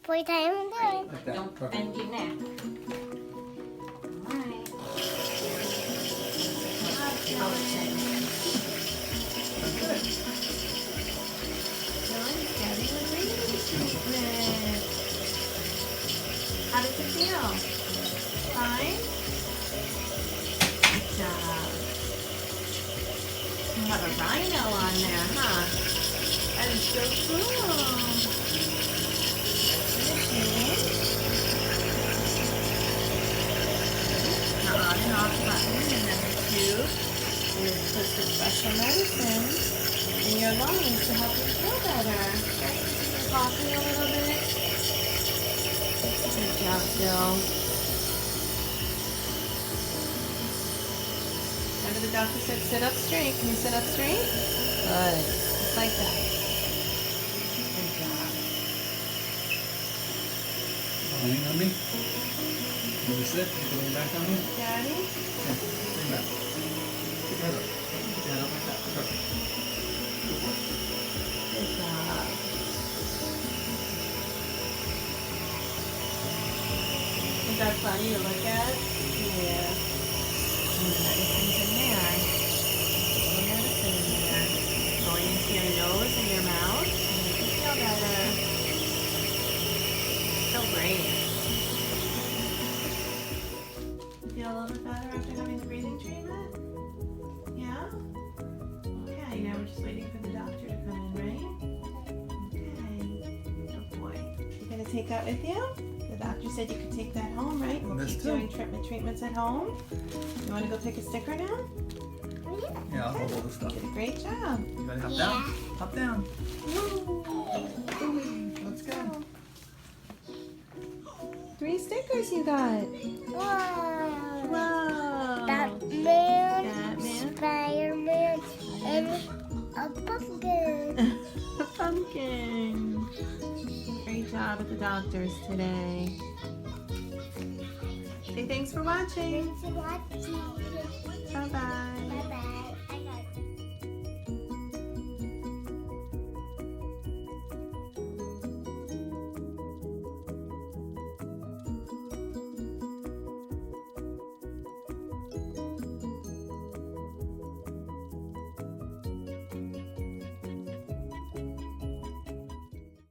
Playtime done. Like that. Don't Perfect. bend your neck. Alright. Dylan's getting a breathing treatment. How does it feel? Fine? Good job. You have a rhino on there, huh? That is so cool. The on and off button, and then the tube is puts the special medicine in your lungs to help you feel better. Right? You're coughing a little bit. Good job, Bill. Remember the doctor said sit up straight. Can you sit up straight? Good. Just like that. Good job. Lean on me. Can you sit? You can lean back on me. Daddy? Yeah. Lean back. Put your head up. Put your head up like that. Perfect. Go for it. Good job. Is that funny to look at? Yeah. Medicine's in there. Little medicine in there. Going into your nose and your mouth to make you feel better. So great. You feel a little bit better after having the breathing treatment? Yeah? Okay, now we're just waiting for the doctor to come in, right? Okay. Good boy. You gonna take that with you? The doctor said you could take that home, right? And we'll This keep too. doing treatments at home. You wanna go pick a sticker now? Yeah, I'll hold all the stuff. You did a great job. You ready to hop Yeah. down? Hop down. Let's go. 3 stickers you got. Wow. Wow. Batman, Batman. Spider-Man, and a pumpkin. A pumpkin. Great job at the doctor's today. Say thanks for watching. Thanks for watching.